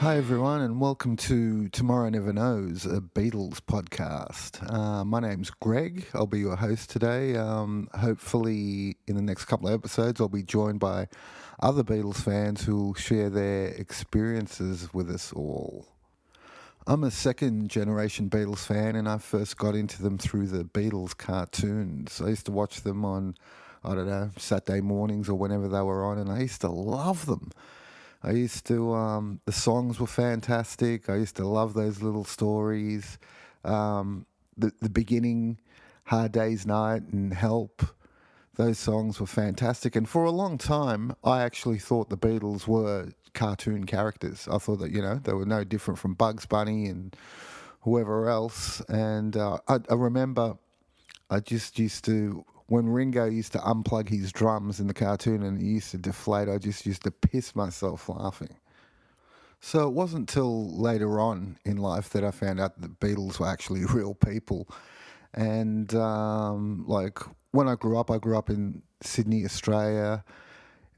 Hi, everyone, and welcome to Tomorrow Never Knows, a Beatles podcast. My name's Greg. I'll be your host today. Hopefully, in the next couple of episodes, I'll be joined by other Beatles fans who will share their experiences with us all. I'm a second generation Beatles fan, and I first got into them through the Beatles cartoons. I used to watch them on, I don't know, Saturday mornings or whenever they were on, and I used to love them. I used to, the songs were fantastic. I used to love those little stories. The beginning, Hard Day's Night and Help, those songs were fantastic. And for a long time, I actually thought the Beatles were cartoon characters. I thought that, they were no different from Bugs Bunny and whoever else. And I remember I just used to, when Ringo used to unplug his drums in the cartoon and he used to deflate, I just used to piss myself laughing. So it wasn't till later on in life that I found out that the Beatles were actually real people. And like when I grew up in Sydney, Australia.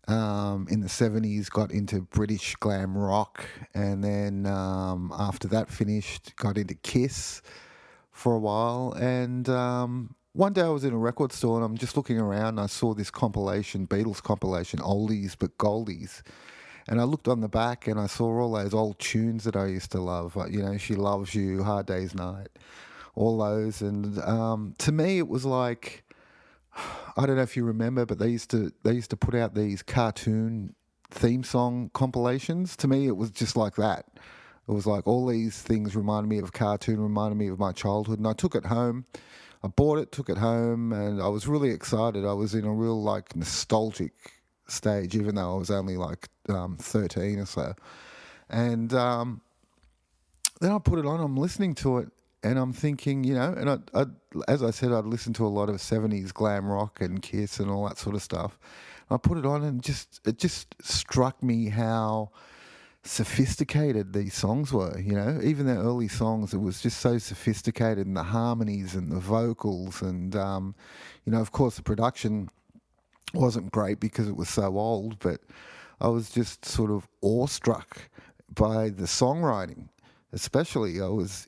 In the 70s, got into British glam rock. And then after that finished, got into Kiss for a while. And one day I was in a record store and I'm just looking around and I saw this compilation, Beatles compilation, Oldies but Goldies. And I looked on the back and I saw all those old tunes that I used to love. She Loves You, Hard Day's Night, all those. And to me, it was like, I don't know if you remember, but they used to put out these cartoon theme song compilations. To me, it was just like that. It was like all these things reminded me of cartoon, reminded me of my childhood. And I took it home. I bought it, took it home, and I was really excited. I was in a real like nostalgic stage, even though I was only like 13 or so. And then I put it on. I'm listening to it, and I'm thinking, and as I said, I'd listened to a lot of 70s glam rock and Kiss and all that sort of stuff. I put it on, and it just struck me how sophisticated these songs were. Even their early songs, it was just so sophisticated, and the harmonies and the vocals, and of course, the production wasn't great because it was so old, but I was just sort of awestruck by the songwriting. Especially, I was,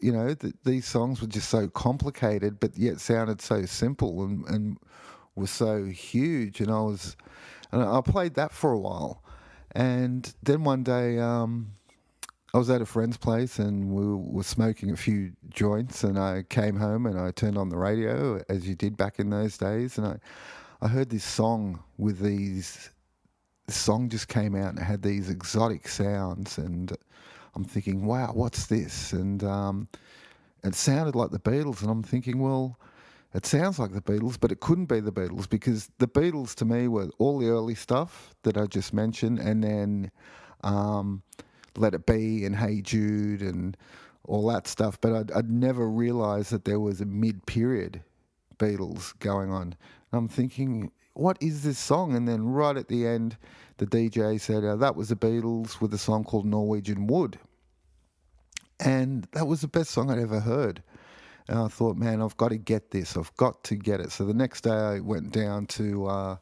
these songs were just so complicated, but yet sounded so simple and were so huge. And I played that for a while. And then one day, I was at a friend's place and we were smoking a few joints, and I came home and I turned on the radio, as you did back in those days, and I heard this song with these. The song just came out and it had these exotic sounds, and I'm thinking, wow, what's this? And it sounded like the Beatles, and I'm thinking, well, it sounds like the Beatles, but it couldn't be the Beatles, because the Beatles to me were all the early stuff that I just mentioned, and then Let It Be and Hey Jude and all that stuff. But I'd never realised that there was a mid-period Beatles going on. And I'm thinking, what is this song? And then right at the end, the DJ said, that was the Beatles with a song called Norwegian Wood. And that was the best song I'd ever heard. And I thought, man, I've got to get this. I've got to get it. So the next day I went down to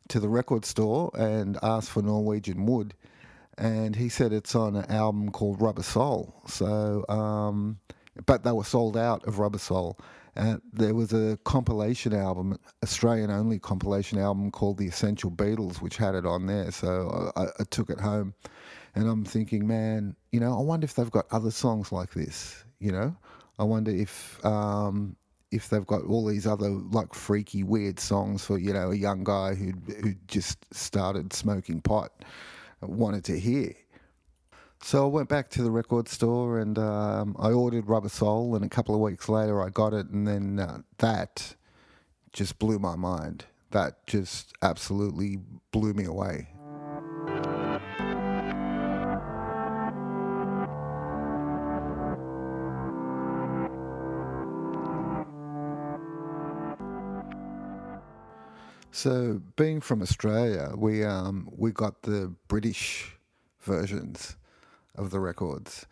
the record store and asked for Norwegian Wood. And he said it's on an album called Rubber Soul. So, but they were sold out of Rubber Soul. There was a compilation album, Australian-only compilation album called The Essential Beatles, which had it on there. So I took it home, and I'm thinking, man, I wonder if they've got other songs like this. I wonder if they've got all these other like freaky, weird songs for a young guy who just started smoking pot, wanted to hear. So I went back to the record store and I ordered Rubber Soul, and a couple of weeks later I got it, and then that just blew my mind. That just absolutely blew me away. So being from Australia, we got the British versions of the records.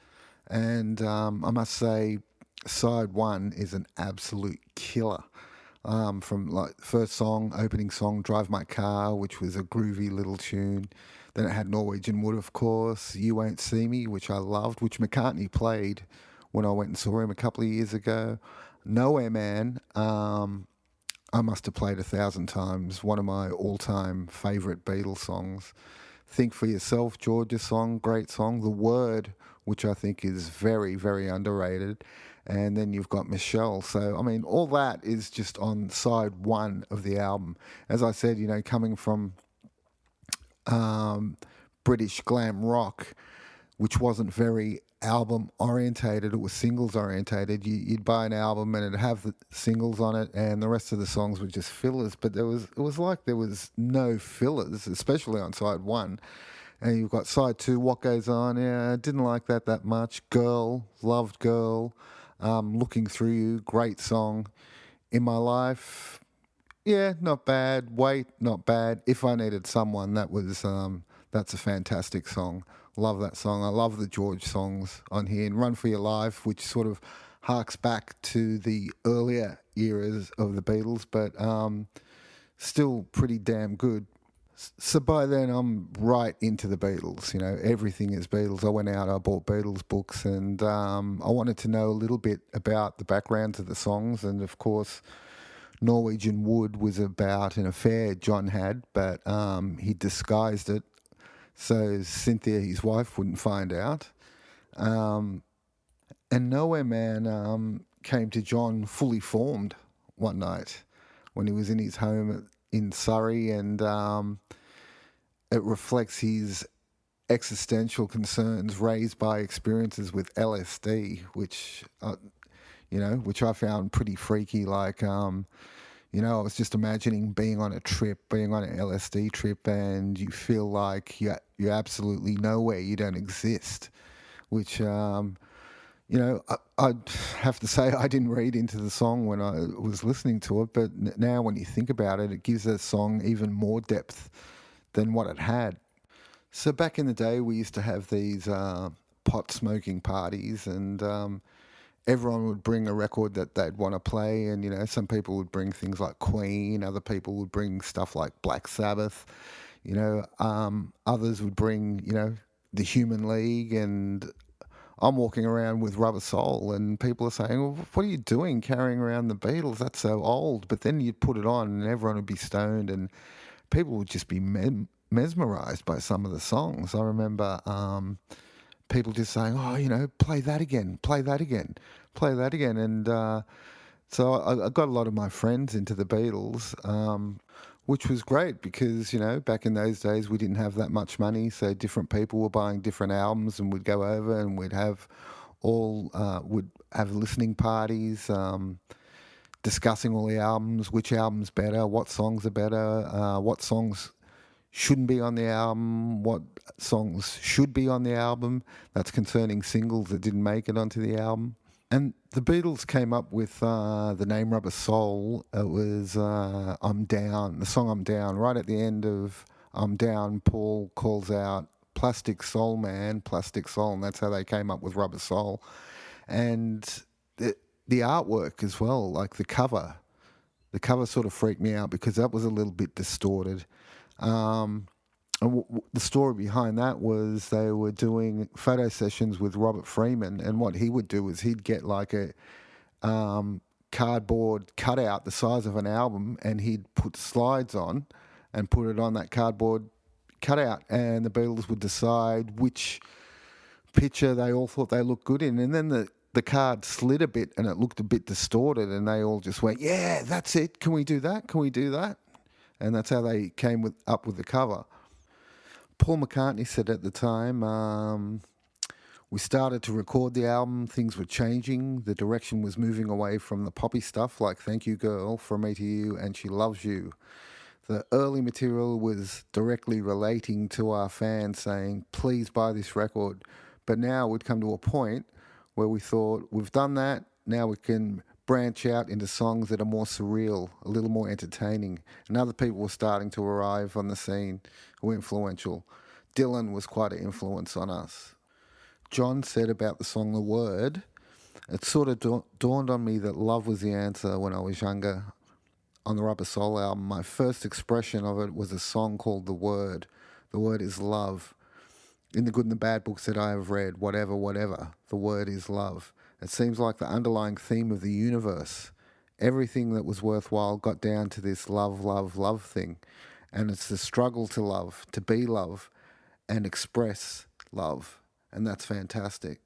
And I must say, side one is an absolute killer. from like first song, opening song, Drive My Car, which was a groovy little tune. Then it had Norwegian Wood, of course, You Won't See Me, which I loved, which McCartney played when I went and saw him a couple of years ago. Nowhere Man, I must have played 1,000 times. One of my all-time favourite Beatles songs. Think for Yourself, George's song, great song. The Word, which I think is very, very underrated. And then you've got Michelle. So, I mean, all that is just on side one of the album. As I said, coming from um, British glam rock, which wasn't very album orientated. It was singles orientated. You'd buy an album and it'd have the singles on it, and the rest of the songs were just fillers. But it was like there was no fillers, especially on side one. And you've got side two, What Goes On. Yeah, I didn't like that much. Girl, loved Girl. Looking Through You, great song. In My Life, yeah, not bad. Wait, not bad. If I Needed Someone, that's a fantastic song. Love that song. I love the George songs on here. And Run for Your Life, which sort of harks back to the earlier eras of the Beatles, but still pretty damn good. So by then, I'm right into the Beatles. Everything is Beatles. I went out, I bought Beatles books, and I wanted to know a little bit about the backgrounds of the songs. And of course, Norwegian Wood was about an affair John had, but he disguised it so Cynthia, his wife, wouldn't find out. Um, and Nowhere Man came to John fully formed one night when he was in his home in Surrey, and it reflects his existential concerns raised by experiences with LSD, which I found pretty freaky. I was just imagining being on a trip, being on an LSD trip, and you feel like you're absolutely nowhere, you don't exist. Which, I'd have to say I didn't read into the song when I was listening to it, but now when you think about it, it gives the song even more depth than what it had. So back in the day, we used to have these pot smoking parties, and everyone would bring a record that they'd want to play. And some people would bring things like Queen, other people would bring stuff like Black Sabbath, others would bring the Human League. And I'm walking around with Rubber Soul, and people are saying, well, what are you doing carrying around the Beatles? That's so old. But then you'd put it on and everyone would be stoned, and people would just be mesmerized by some of the songs. I remember people just saying, "Oh, play that again, play that again, play that again." And so I got a lot of my friends into the Beatles, which was great because back in those days we didn't have that much money, so different people were buying different albums, and we'd go over and would have listening parties. Discussing all the albums, which album's better, what songs are better, what songs shouldn't be on the album, what songs should be on the album. That's concerning singles that didn't make it onto the album. And the Beatles came up with the name Rubber Soul. It was I'm Down, the song I'm Down. Right at the end of I'm Down, Paul calls out, Plastic Soul Man, Plastic Soul, and that's how they came up with Rubber Soul. And the artwork as well, like the cover sort of freaked me out because that was a little bit distorted. The story behind that was they were doing photo sessions with Robert Freeman, and what he would do is he'd get like a cardboard cutout the size of an album, and he'd put slides on and put it on that cardboard cutout, and the Beatles would decide which picture they all thought they looked good in, and then the card slid a bit and it looked a bit distorted, and they all just went, "Yeah, that's it. Can we do that? Can we do that?" And that's how they came up with the cover. Paul McCartney said at the time, we started to record the album, things were changing, the direction was moving away from the poppy stuff like Thank You Girl, From Me to You, and She Loves You. The early material was directly relating to our fans saying, please buy this record. But now we'd come to a point where we thought, we've done that, now we can branch out into songs that are more surreal, a little more entertaining. And other people were starting to arrive on the scene who were influential. Dylan was quite an influence on us. John said about the song The Word, it sort of dawned on me that love was the answer when I was younger. on the Rubber Soul album, my first expression of it was a song called The Word. The word is love. In the good and the bad books that I have read, whatever, whatever, the word is love. It seems like the underlying theme of the universe. Everything that was worthwhile got down to this love, love, love thing. And it's the struggle to love, to be love, and express love. And that's fantastic.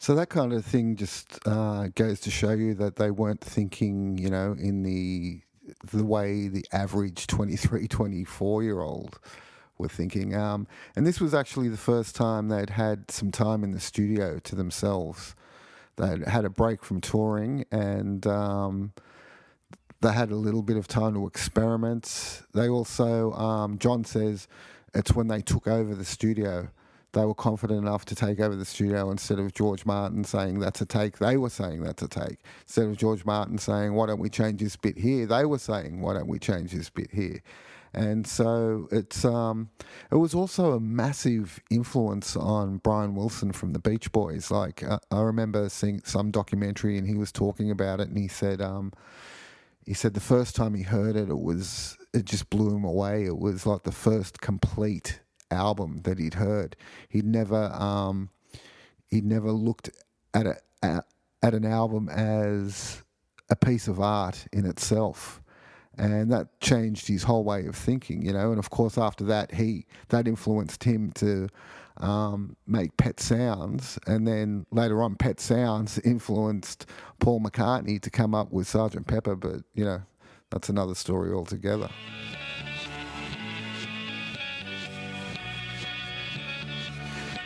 So that kind of thing just goes to show you that they weren't thinking, in the way the average 23, 24-year-old were thinking. And this was actually the first time they'd had some time in the studio to themselves. They'd had a break from touring, and they had a little bit of time to experiment. They also, John says, it's when they took over the studio. They were confident enough to take over the studio. Instead of George Martin saying that's a take, they were saying that's a take. Instead of George Martin saying, why don't we change this bit here, they were saying, why don't we change this bit here. And so it was also a massive influence on Brian Wilson from the Beach Boys. Like I remember seeing some documentary, and he was talking about it, and he said the first time he heard it, it just blew him away. It was like the first complete album that he'd heard. He'd never looked at an album as a piece of art in itself. And that changed his whole way of thinking, And of course, after that, that influenced him to make Pet Sounds. And then later on, Pet Sounds influenced Paul McCartney to come up with Sgt. Pepper. But, that's another story altogether.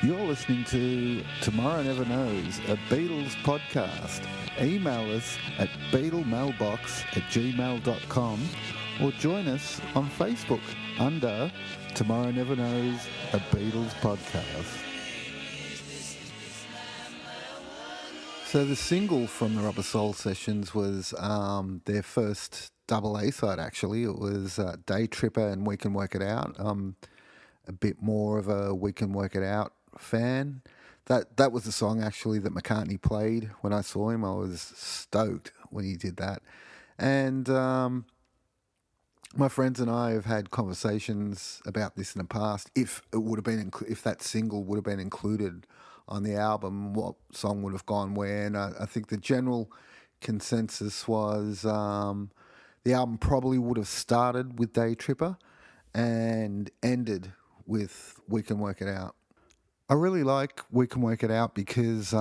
You're listening to Tomorrow Never Knows, a Beatles podcast. Email us at beatlemailbox@gmail.com or join us on Facebook under Tomorrow Never Knows, a Beatles podcast. So the single from the Rubber Soul sessions was their first double A-side, actually. It was Day Tripper and We Can Work It Out. I'm a bit more of a We Can Work It Out fan. That was the song actually that McCartney played when I saw him. I was stoked when he did that. And my friends and I have had conversations about this in the past. If that single would have been included on the album, what song would have gone where? And I think the general consensus was the album probably would have started with Day Tripper and ended with We Can Work It Out. I really like We Can Work It Out because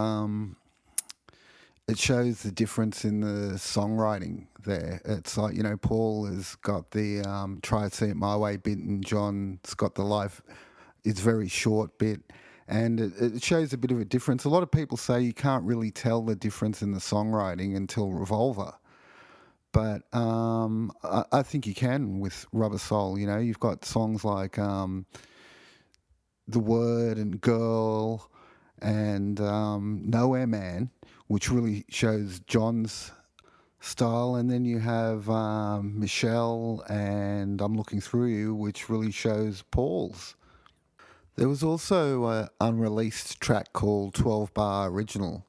it shows the difference in the songwriting there. It's like, Paul has got the Try to See It My Way bit, and John's got the Life It's Very Short bit. And it shows a bit of a difference. A lot of people say you can't really tell the difference in the songwriting until Revolver. But I think you can with Rubber Soul. You've got songs like The Word and Girl and Nowhere Man, which really shows John's style. And then you have Michelle and I'm Looking Through You, which really shows Paul's. There was also an unreleased track called 12 Bar Original,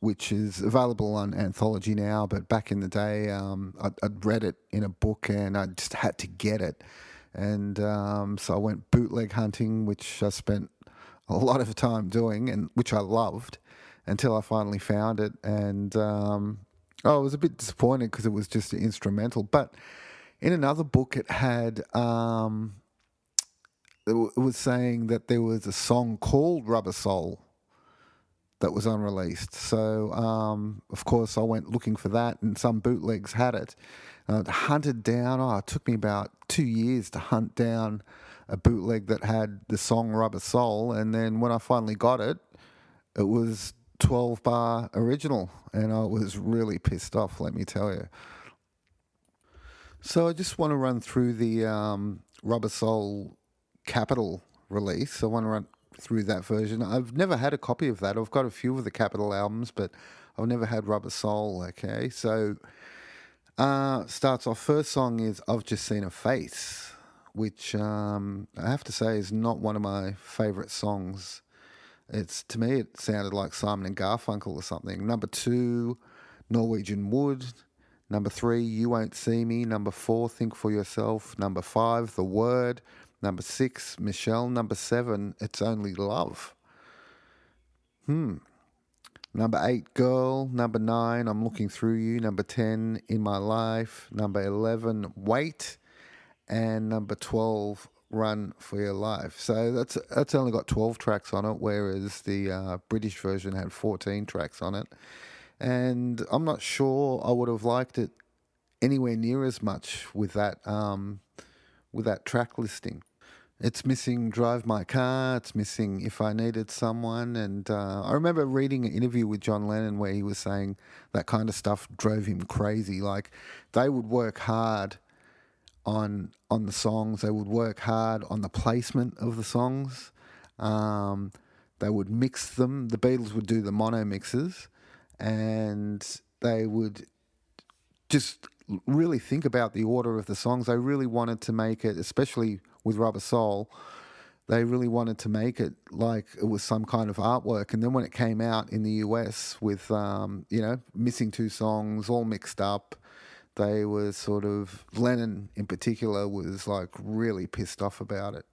which is available on Anthology now, but back in the day I'd read it in a book and I just had to get it. And so I went bootleg hunting, which I spent a lot of time doing, and which I loved until I finally found it. And I was a bit disappointed because it was just an instrumental. But in another book, it had it was saying that there was a song called Rubber Soul that was unreleased. So, of course, I went looking for that, and some bootlegs had it. Hunted down, it took me about 2 years to hunt down a bootleg that had the song Rubber Soul, and then when I finally got it, it was 12 Bar Original, and I was really pissed off, let me tell you. So I just want to run through the Rubber Soul Capitol release. I want to run through that version. I've never had a copy of that. I've got a few of the Capitol albums, but I've never had Rubber Soul. Okay, so starts off. First song is I've Just Seen a Face, which I have to say is not one of my favourite songs. To me it sounded like Simon and Garfunkel or something. Number 2, Norwegian Wood. Number 3, You Won't See Me. Number 4, Think for Yourself. Number 5, The Word. Number 6, Michelle. Number 7, It's Only Love. Number 8, Girl. Number 9, I'm Looking Through You. Number 10, In My Life. Number 11, Wait. And number 12, Run for Your Life. So that's only got 12 tracks on it, whereas the British version had 14 tracks on it. And I'm not sure I would have liked it anywhere near as much with that track listing. It's missing Drive My Car, it's missing If I Needed Someone. And I remember reading an interview with John Lennon where he was saying that kind of stuff drove him crazy. Like, they would work hard on the songs, they would work hard on the placement of the songs. They would mix them. The Beatles would do the mono mixes, and they would just really think about the order of the songs. They really wanted to make it, especially with Rubber Soul, they really wanted to make it like it was some kind of artwork. And then when it came out in the US with, missing 2 songs, all mixed up, they were sort of, Lennon in particular was like really pissed off about it.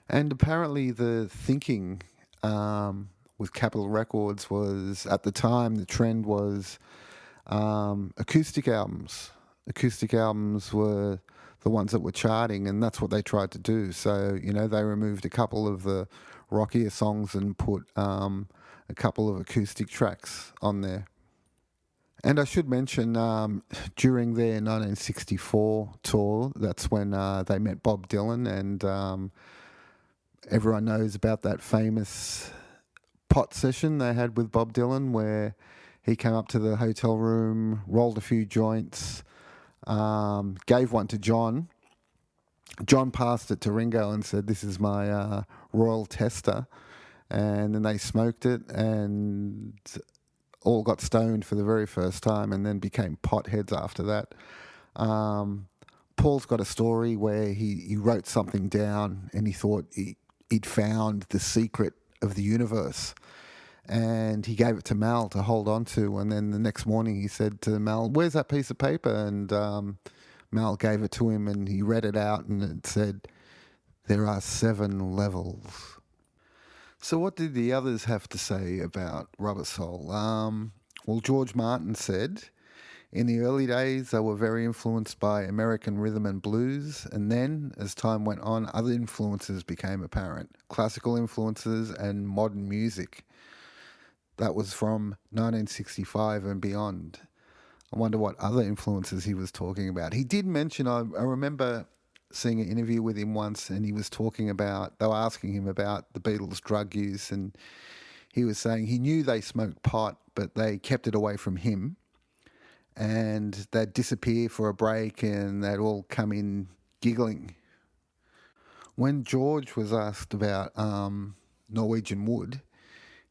And apparently the thinking with Capitol Records was, at the time, the trend was acoustic albums. Acoustic albums were the ones that were charting, and that's what they tried to do. So, they removed a couple of the rockier songs and put a couple of acoustic tracks on there. And I should mention, during their 1964 tour, that's when they met Bob Dylan, and everyone knows about that famous pot session they had with Bob Dylan where he came up to the hotel room, rolled a few joints, gave one to John. John passed it to Ringo and said, "This is my Royal Tester." And then they smoked it and all got stoned for the very first time and then became potheads after that. Paul's got a story where he wrote something down and he thought he'd found the secret of the universe. And he gave it to Mal to hold on to. And then the next morning he said to Mal, "Where's that piece of paper?" And Mal gave it to him and he read it out and it said, "There are 7 levels." So what did the others have to say about Rubber Soul? Well, George Martin said, "In the early days, they were very influenced by American rhythm and blues, and then, as time went on, other influences became apparent, classical influences and modern music." That was from 1965 and beyond. I wonder what other influences he was talking about. He did mention, I remember seeing an interview with him once, and he was talking about, they were asking him about the Beatles' drug use, and he was saying he knew they smoked pot, but they kept it away from him. And they'd disappear for a break and they'd all come in giggling. When George was asked about Norwegian wood,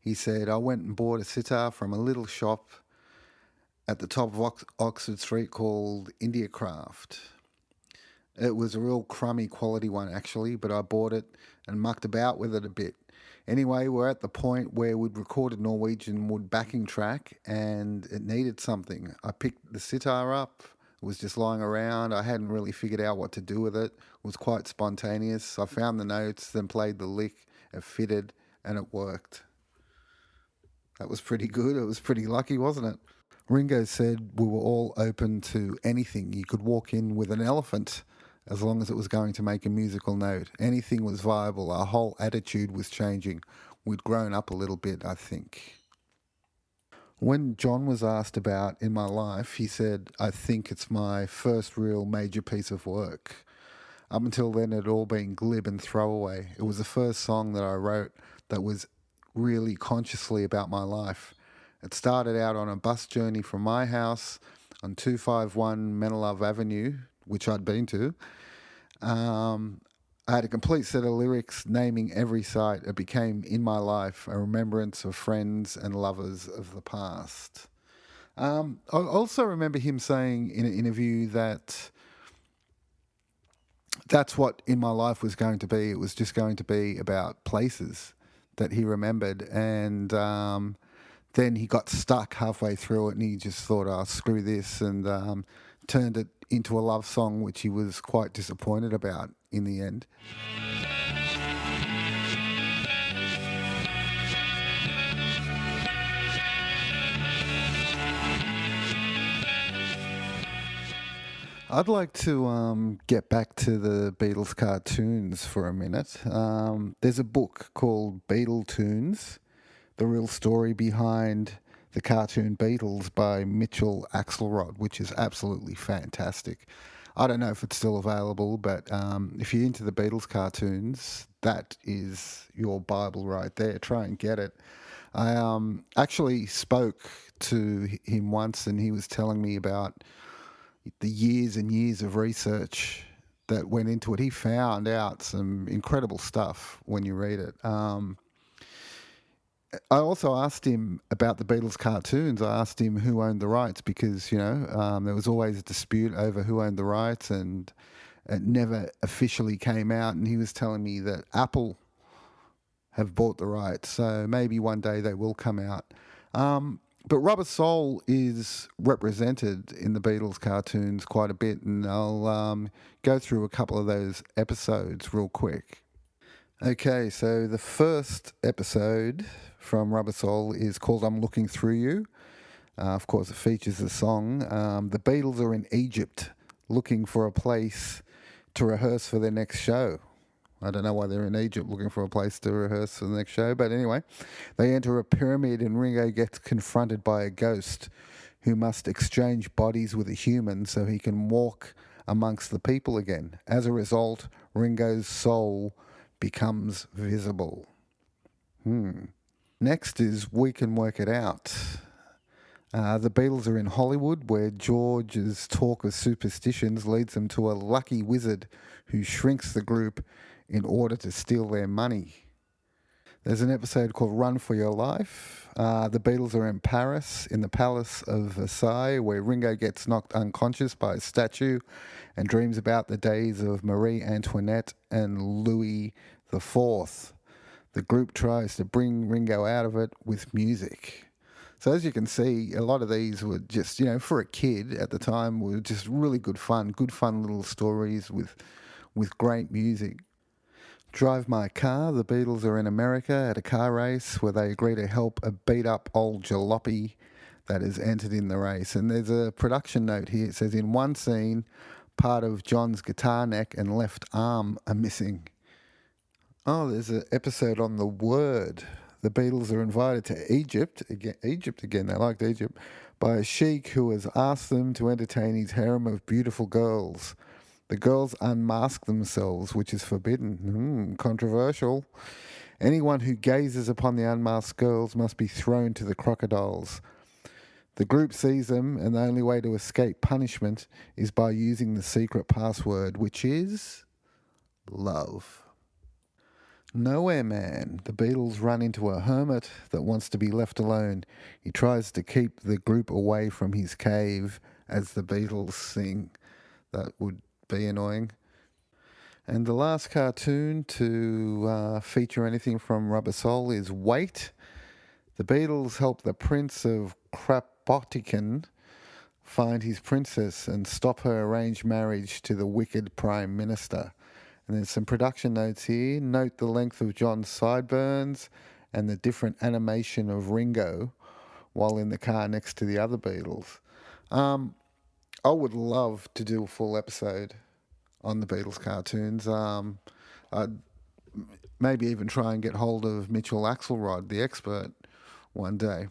he said, "I went and bought a sitar from a little shop at the top of Oxford Street called India Craft. It was a real crummy quality one, actually, but I bought it and mucked about with it a bit. Anyway, we're at the point where we'd recorded Norwegian wood backing track and it needed something. I picked the sitar up. It was just lying around. I hadn't really figured out what to do with it. It was quite spontaneous. I found the notes, then played the lick. It fitted and it worked." That was pretty good. It was pretty lucky, wasn't it? Ringo said we were all open to anything. You could walk in with an elephant as long as it was going to make a musical note. Anything was viable. Our whole attitude was changing. We'd grown up a little bit, I think. When John was asked about In My Life, he said, "I think it's my first real major piece of work. Up until then, it had all been glib and throwaway. It was the first song that I wrote that was really consciously about my life. It started out on a bus journey from my house on 251 Menelove Avenue, which I'd been to. I had a complete set of lyrics naming every site. It became In My Life, a remembrance of friends and lovers of the past." I also remember him saying in an interview that that's what In My Life was going to be. It was just going to be about places that he remembered, and then he got stuck halfway through it, and he just thought, "Oh, screw this," and turned it into a love song, which he was quite disappointed about in the end. I'd like to get back to the Beatles cartoons for a minute. There's a book called Beatle Tunes, The Real Story Behind the Cartoon Beatles by Mitchell Axelrod, which is absolutely fantastic. I don't know if it's still available, but if you're into the Beatles cartoons, that is your Bible right there. Try and get it. I actually spoke to him once, and he was telling me about the years and years of research that went into it. He found out some incredible stuff when you read it. I also asked him about the Beatles cartoons. I asked him who owned the rights because, there was always a dispute over who owned the rights, and it never officially came out. And he was telling me that Apple have bought the rights, so maybe one day they will come out. But Rubber Soul is represented in the Beatles cartoons quite a bit, and I'll go through a couple of those episodes real quick. Okay, so the first episode from Rubber Soul is called I'm Looking Through You. Of course, it features the song. The Beatles are in Egypt looking for a place to rehearse for their next show. I don't know why they're in Egypt looking for a place to rehearse for the next show, but anyway, they enter a pyramid and Ringo gets confronted by a ghost who must exchange bodies with a human so he can walk amongst the people again. As a result, Ringo's soul becomes visible. Next is We Can Work It Out. The Beatles are in Hollywood, where George's talk of superstitions leads them to a lucky wizard who shrinks the group in order to steal their money. There's an episode called Run for Your Life. The Beatles are in Paris, in the Palace of Versailles, where Ringo gets knocked unconscious by a statue and dreams about the days of Marie Antoinette and Louis IV. The group tries to bring Ringo out of it with music. So as you can see, a lot of these were just, for a kid at the time, were just really good fun little stories with great music. Drive My Car, the Beatles are in America at a car race where they agree to help a beat-up old jalopy that has entered in the race. And there's a production note here. It says, in one scene, part of John's guitar neck and left arm are missing. Oh, there's an episode on the word. The Beatles are invited to Egypt again, they liked Egypt, by a sheik who has asked them to entertain his harem of beautiful girls. The girls unmask themselves, which is forbidden. Controversial. Anyone who gazes upon the unmasked girls must be thrown to the crocodiles. The group sees them, and the only way to escape punishment is by using the secret password, which is love. Nowhere Man. The Beatles run into a hermit that wants to be left alone. He tries to keep the group away from his cave as the Beatles sing. That would be annoying. And the last cartoon to feature anything from Rubber Soul is Wait. The Beatles help the Prince of Kropotkin find his princess and stop her arranged marriage to the wicked Prime Minister. And there's some production notes here. Note the length of John's sideburns and the different animation of Ringo while in the car next to the other Beatles. I would love to do a full episode on the Beatles cartoons. I'd maybe even try and get hold of Mitchell Axelrod, the expert, one day.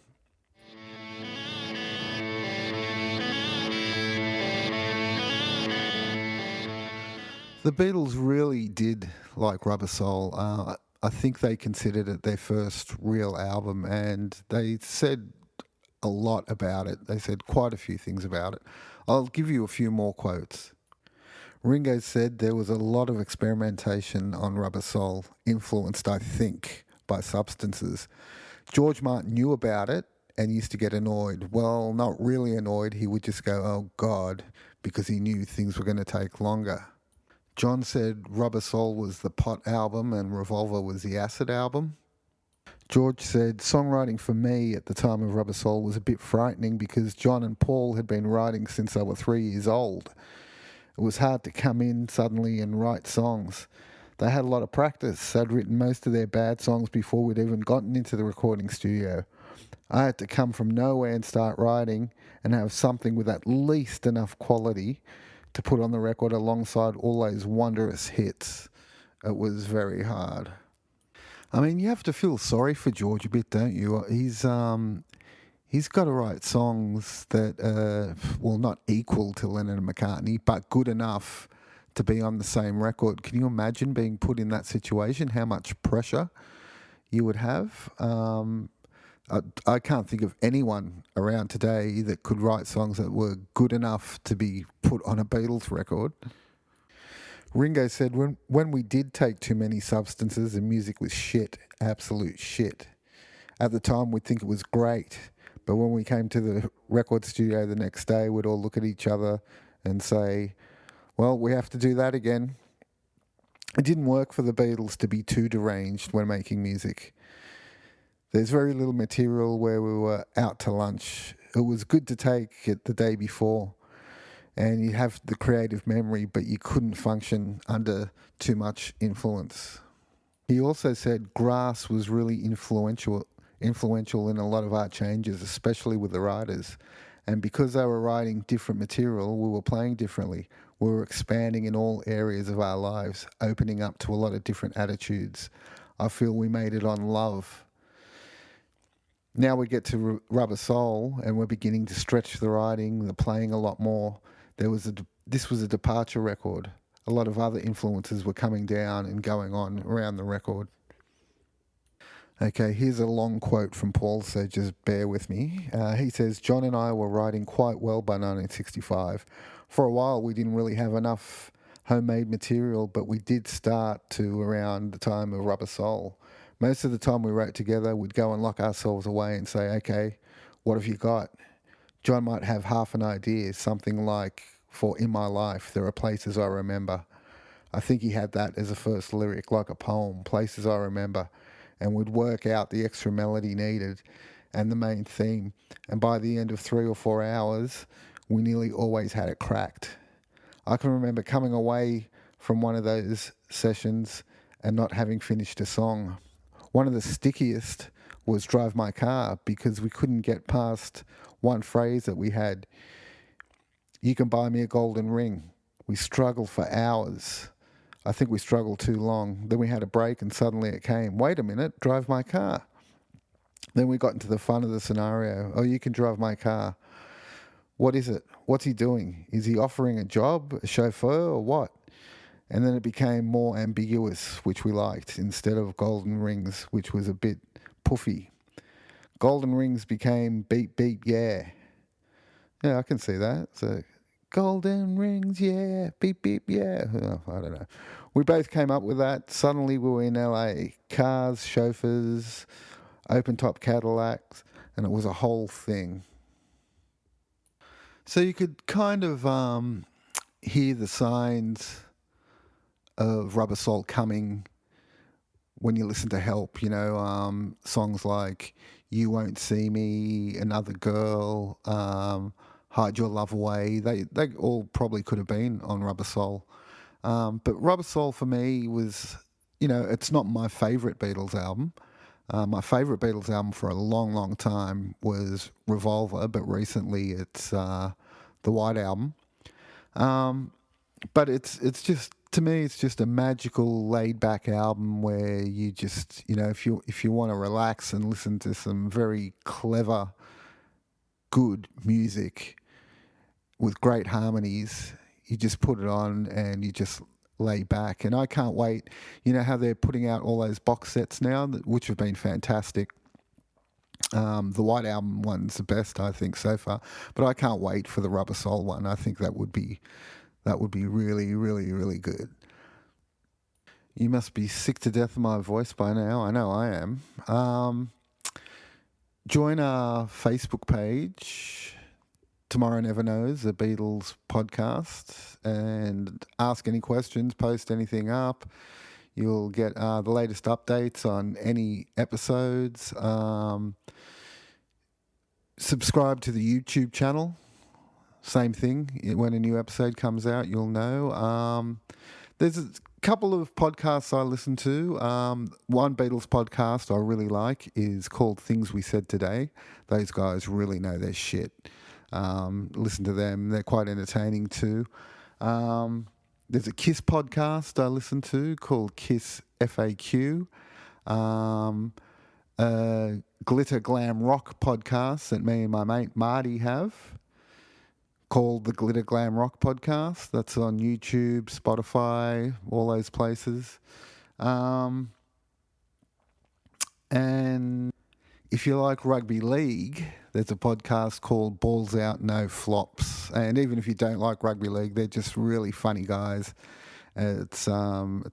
The Beatles really did like Rubber Soul. I think they considered it their first real album, and they said a lot about it. They said quite a few things about it. I'll give you a few more quotes. Ringo said there was a lot of experimentation on Rubber Soul, influenced, I think, by substances. George Martin knew about it and used to get annoyed. Well, not really annoyed. He would just go, oh, God, because he knew things were going to take longer. John said Rubber Soul was the pot album and Revolver was the acid album. George said, songwriting for me at the time of Rubber Soul was a bit frightening because John and Paul had been writing since they were 3 years old. It was hard to come in suddenly and write songs. They had a lot of practice. They'd written most of their bad songs before we'd even gotten into the recording studio. I had to come from nowhere and start writing and have something with at least enough quality to put on the record alongside all those wondrous hits. It was very hard. I mean, you have to feel sorry for George a bit, don't you? He's got to write songs that well, not equal to Lennon and McCartney, but good enough to be on the same record. Can you imagine being put in that situation? How much pressure you would have? I can't think of anyone around today that could write songs that were good enough to be put on a Beatles record. Ringo said, when we did take too many substances, the music was shit, absolute shit. At the time, we'd think it was great. But when we came to the record studio the next day, we'd all look at each other and say, well, we have to do that again. It didn't work for the Beatles to be too deranged when making music. There's very little material where we were out to lunch. It was good to take it the day before, and you have the creative memory, but you couldn't function under too much influence. He also said Grass was really influential in a lot of our changes, especially with the writers. And because they were writing different material, we were playing differently. We were expanding in all areas of our lives, opening up to a lot of different attitudes. I feel we made it on love. Now we get to Rubber Soul, and we're beginning to stretch the writing, the playing a lot more. This was a departure record. A lot of other influences were coming down and going on around the record. Okay, here's a long quote from Paul, so just bear with me. He says, John and I were writing quite well by 1965. For a while, we didn't really have enough homemade material, but we did start to around the time of Rubber Soul. Most of the time we wrote together, we'd go and lock ourselves away and say, okay, what have you got? John might have half an idea, something like, for In My Life, There Are Places I Remember. I think he had that as a first lyric, like a poem, Places I Remember. And we'd work out the extra melody needed and the main theme. And by the end of 3 or 4 hours, we nearly always had it cracked. I can remember coming away from one of those sessions and not having finished a song. One of the stickiest was Drive My Car, because we couldn't get past one phrase that we had. You can buy me a golden ring. We struggled for hours. I think we struggled too long. Then we had a break and suddenly it came. Wait a minute, drive my car. Then we got into the fun of the scenario. Oh, you can drive my car. What is it? What's he doing? Is he offering a job, a chauffeur, or what? And then it became more ambiguous, which we liked, instead of golden rings, which was a bit puffy. Golden rings became beep, beep, yeah. Yeah, I can see that. So, golden rings, yeah, beep, beep, yeah. Oh, I don't know. We both came up with that. Suddenly we were in LA. Cars, chauffeurs, open-top Cadillacs, and it was a whole thing. So you could kind of hear the signs of Rubber Soul coming when you listen to Help, songs like You Won't See Me, Another Girl, Hide Your Love Away. They all probably could have been on Rubber Soul. But Rubber Soul for me was, it's not my favourite Beatles album. My favourite Beatles album for a long, long time was Revolver, but recently it's the White Album. But it's just, to me, it's just a magical, laid-back album where you just, if you want to relax and listen to some very clever, good music with great harmonies, you just put it on and you just lay back. And I can't wait. You know how they're putting out all those box sets now, which have been fantastic. The White Album one's the best, I think, so far. But I can't wait for the Rubber Soul one. I think that would be really, really, really good. You must be sick to death of my voice by now. I know I am. Join our Facebook page, Tomorrow Never Knows, the Beatles podcast, and ask any questions, post anything up. You'll get the latest updates on any episodes. Subscribe to the YouTube channel. Same thing. When a new episode comes out, you'll know. There's a couple of podcasts I listen to. One Beatles podcast I really like is called Things We Said Today. Those guys really know their shit. Listen to them. They're quite entertaining too. There's a Kiss podcast I listen to called Kiss FAQ. Glitter Glam Rock podcast that me and my mate Marty have called the Glitter Glam Rock Podcast. That's on YouTube, Spotify, all those places. And if you like rugby league, there's a podcast called Balls Out No Flops. And even if you don't like rugby league, they're just really funny guys. It's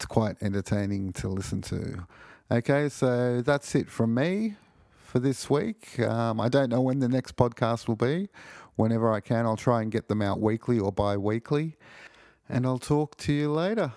quite entertaining to listen to. Okay, so that's it from me for this week. I don't know when the next podcast will be. Whenever I can, I'll try and get them out weekly or bi-weekly. And I'll talk to you later.